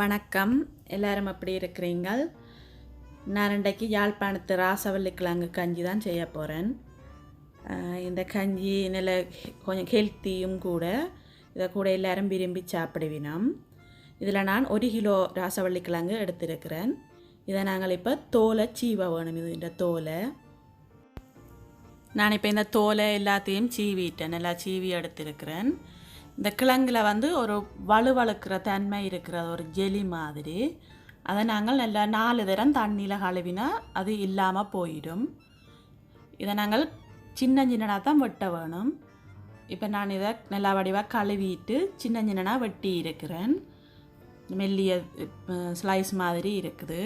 வணக்கம். எல்லாரும் எப்படி இருக்கிறீங்கள்? நான் இன்றைக்கு யாழ்ப்பாணத்து ராசவள்ளி கிழங்கு கஞ்சி தான் செய்ய போகிறேன். இந்த கஞ்சி நல்ல கொஞ்சம் ஹெல்த்தியும் கூட. இதை கூட எல்லாரும் விரும்பி சாப்பிடுவினோம். இதில் நான் 1 கிலோ ராசவள்ளி கிழங்கு எடுத்திருக்கிறேன். இதை நாங்கள் இப்போ தோலை சீவ வேணும். இந்த தோலை நான் இப்போ இந்த தோலை எல்லாத்தையும் சீவிட்டேன். நல்லா சீவி எடுத்திருக்கிறேன். இந்த கிழங்கில் ஒரு வலுவழுக்கிற தன்மை இருக்கிற ஒரு ஜெலி மாதிரி. அதை நாங்கள் நல்லா 4 தரம் தண்ணியில் கழுவினா அது இல்லாமல் போயிடும். இதை நாங்கள் சின்ன சின்னனாக தான் வெட்ட வேணும். இப்போ நான் இதை நல்லா வடிவாக கழுவிட்டு சின்ன சின்னனாக வெட்டி இருக்கிறேன். மெல்லிய ஸ்லைஸ் மாதிரி இருக்குது.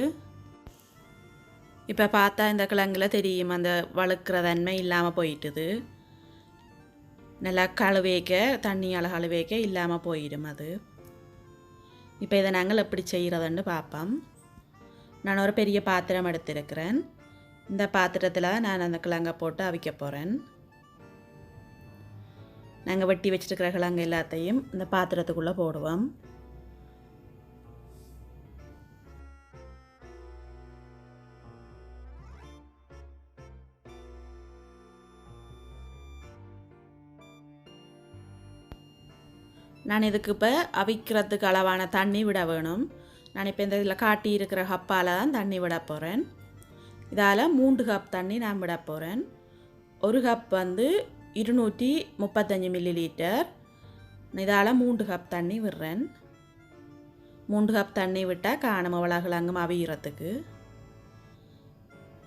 இப்போ பார்த்தா இந்த கிழங்குல தெரியும் அந்த வழுக்கிற தன்மை இல்லாமல் போயிட்டுது. நல்லா கழுவேக்க தண்ணியால் கழுவேக்க இல்லாமல் போயிடும் அது. இப்போ இதை நாங்கள் எப்படி செய்கிறதுன்னு பார்ப்போம். நான் ஒரு பெரிய பாத்திரம் எடுத்திருக்கிறேன். இந்த பாத்திரத்தில் நான் அந்த கிழங்கை போட்டு அவிக்க போகிறேன். நாங்கள் வெட்டி வச்சுருக்கிற கிழங்கு எல்லாத்தையும் இந்த பாத்திரத்துக்குள்ளே போடுவோம். நான் இதுக்கு இப்போ அவிக்கிறதுக்கு அளவான தண்ணி விட வேணும். நான் இப்போ இந்த இதில் காட்டி இருக்கிற கப்பால் தான் தண்ணி விட போகிறேன். இதால் 3 கப் தண்ணி நான் விட போகிறேன். 1 கப் 235 மில்லிலிட்டர். இதால் 3 கப் தண்ணி விடுறேன். 3 கப் தண்ணி விட்டால் காணும் அவ்வளோகிழங்கும் அவிகிறதுக்கு.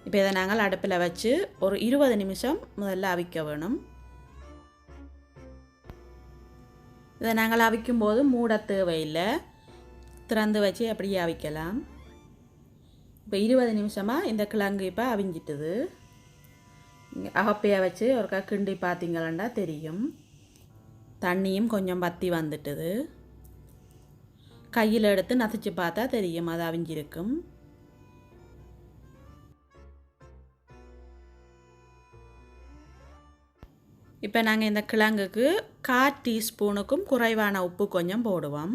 இப்போ இதை நாங்கள் அடுப்பில் வச்சு ஒரு 20 நிமிஷம் முதல்ல அவிக்க வேணும். இதை நாங்கள் அவிக்கும்போது மூட தேவையில்லை, திறந்து வச்சு அப்படியே அவிக்கலாம். இப்போ 20 நிமிஷமாக இந்த கிழங்கு இப்போ அவிஞ்சிட்டுது. அகப்பையை வச்சு ஒருக்கா கிண்டி பார்த்தீங்களா தெரியும். தண்ணியும் கொஞ்சம் வற்றி வந்துட்டுது. கையில் எடுத்து நசிச்சு பார்த்தா தெரியும் அது அவிஞ்சிருக்கும். இப்போ நாங்கள் இந்த கிழங்குக்கு 1/4 டீஸ்பூனுக்கும் குறைவான உப்பு கொஞ்சம் போடுவோம்.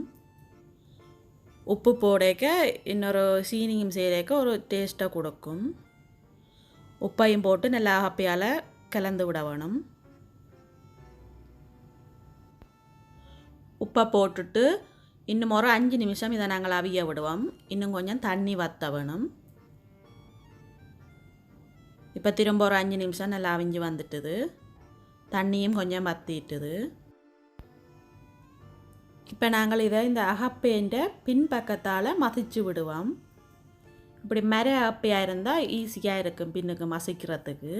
உப்பு போடக்க இன்னொரு சீனியும் செய்யக்க ஒரு டேஸ்ட்டை கொடுக்கும். உப்பையும் போட்டு நல்லா ஹாப்பியால் கலந்து விட வேணும். உப்பை போட்டுட்டு இன்னும் ஒரு 5 நிமிஷம் இதை நாங்கள் அவிய விடுவோம். இன்னும் கொஞ்சம் தண்ணி வற்ற வேணும். இப்போ திரும்ப ஒரு 5 நிமிஷம் நல்லா அவிஞ்சு வந்துட்டுது. தண்ணியும் கொஞ்சம் வற்றிட்டுது. இப்போ நாங்கள் இதை இந்த அகப்பேன்ற பின்பக்கத்தால் மசிச்சு விடுவோம். இப்படி மர அகப்பையாக இருந்தால் ஈஸியாக இருக்கும் பின்னுக்கு மசிக்கிறதுக்கு.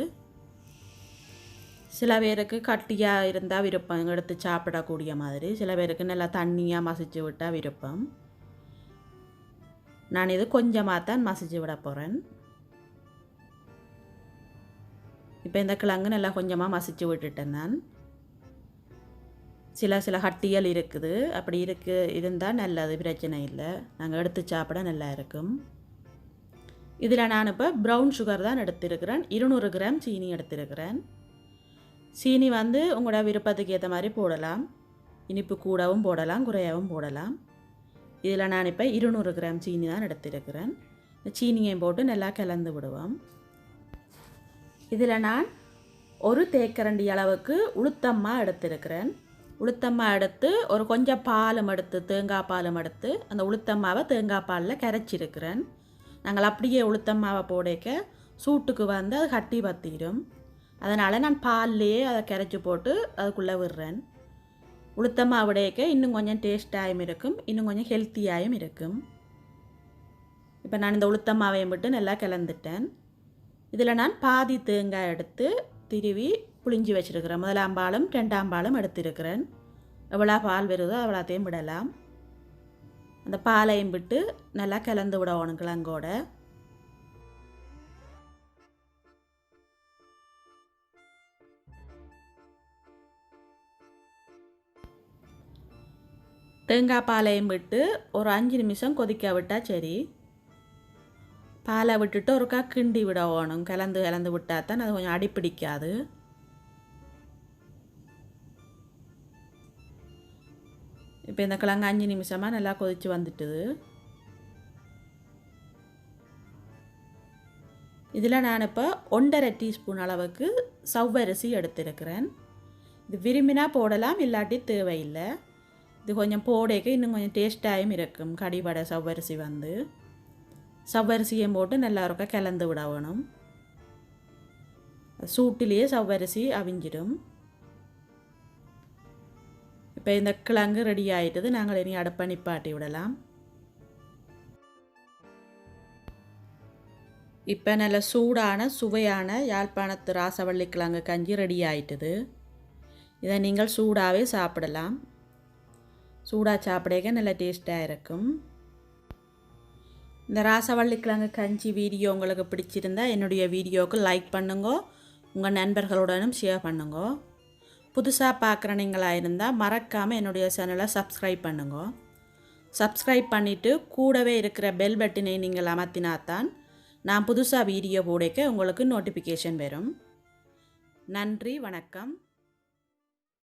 சில பேருக்கு கட்டியாக இருந்தால் விருப்பம், எடுத்து சாப்பிடக்கூடிய மாதிரி. சில பேருக்கு நல்லா தண்ணியாக மசிச்சு விட்டால் விருப்பம். நான் இது கொஞ்சமாக தான் மசிச்சு விட போகிறேன். இப்போ இந்த கிழங்கு நல்லா கொஞ்சமாக மசிச்சு விட்டுட்டேன் நான். சில கட்டிகள் இருக்குது, அப்படி இருந்தால் நல்லது, பிரச்சனை இல்லை. நாங்கள் எடுத்து சாப்பிட நல்லா இருக்கும். இதில் நான் இப்போ ப்ரௌன் சுகர் தான் எடுத்திருக்கிறேன். 200 கிராம் சீனி எடுத்திருக்கிறேன். சீனி உங்களோட விருப்பத்துக்கு ஏற்ற மாதிரி போடலாம். இனிப்பு கூடவும் போடலாம், குறையாகவும் போடலாம். இதில் நான் இப்போ 200 கிராம் சீனி தான் எடுத்திருக்கிறேன். இந்த சீனியையும் போட்டு நல்லா கலந்து விடுவோம். இதில் நான் 1 தேக்கரண்டி அளவுக்கு உளுத்தம்மா எடுத்திருக்கிறேன். உளுத்தம்மா எடுத்து ஒரு கொஞ்சம் பாலும் எடுத்து, தேங்காய் பாலும் எடுத்து அந்த உளுத்தம்மாவை தேங்காய் பாலில் கரைச்சிருக்கிறேன். நாங்கள் அப்படியே உளுத்தம்மாவை போடக்க சூட்டுக்கு அது கட்டி பற்றிடும். அதனால் நான் பால்லையே அதை கரைச்சி போட்டு அதுக்குள்ளே விடுறேன். உளுத்தம்மா விடையக்க இன்னும் கொஞ்சம் டேஸ்டாகவும் இருக்கும், இன்னும் கொஞ்சம் ஹெல்த்தியாகவும் இருக்கும். இப்போ நான் இந்த உளுத்தம்மாவையும் விட்டு நல்லா கலந்துட்டேன். இதில் நான் பாதி தேங்காய் எடுத்து திருவி புளிஞ்சி வச்சுருக்கிறேன். 1ஆம் பாலும் 2ஆம் பாலும் எடுத்திருக்கிறேன். எவ்வளோ பால் வருதோ அவ்வளோத்தையும் விடலாம். அந்த பாலையும் விட்டு நல்லா கலந்து விடணும் கிழங்கோட. தேங்காய் பாலையும் விட்டு ஒரு 5 நிமிஷம் கொதிக்க விட்டால் சரி. பாலை விட்டுட்டு ஒருக்கா கிண்டி விடணும். கலந்து விட்டால் தான் அது கொஞ்சம் அடிப்பிடிக்காது. இப்போ இந்த கிழங்கு 5 நிமிஷமாக நல்லா கொதித்து வந்துட்டுது. இதில் நான் இப்போ 1.5 டீஸ்பூன் அளவுக்கு சவ்வரிசி எடுத்திருக்கிறேன். இது விரும்பினா போடலாம், இல்லாட்டி தேவையில்லை. இது கொஞ்சம் போடக்க இன்னும் கொஞ்சம் டேஸ்ட்டாகவும் இருக்கும். கடிவடை சவ்வரிசி வந்து சவ்வரிசியும் போட்டு நல்லா இருக்க கலந்து விட வேணும். சூட்டிலேயே சவ்வரிசி அவிஞ்சிடும். இப்போ இந்த கிழங்கு ரெடி ஆகிட்டது. நாங்கள் இனி அடுப்பை நிப்பாட்டி விடலாம். இப்போ நல்ல சூடான சுவையான யாழ்ப்பாணத்து ராசவள்ளி கிழங்கு கஞ்சி ரெடி ஆகிட்டது. இதை நீங்கள் சூடாகவே சாப்பிடலாம். சூடாக சாப்பிடக்க நல்ல டேஸ்ட்டாக இருக்கும். இந்த ராசவள்ளி கிழங்கு கஞ்சி வீடியோ உங்களுக்கு பிடிச்சிருந்தா என்னுடைய வீடியோவுக்கு லைக் பண்ணுங்க, உங்கள் நண்பர்களுடனும் ஷேர் பண்ணுங்க. புதுசாக பார்க்குற நீங்களாக இருந்தால் மறக்காமல் என்னுடைய சேனலை சப்ஸ்கிரைப் பண்ணுங்க. சப்ஸ்கிரைப் பண்ணிவிட்டு கூடவே இருக்கிற பெல் பட்டனை நீங்கள் அமர்த்தினாத்தான் நான் புதுசாக வீடியோ போடக்க உங்களுக்கு நோட்டிஃபிகேஷன் வரும். நன்றி, வணக்கம்.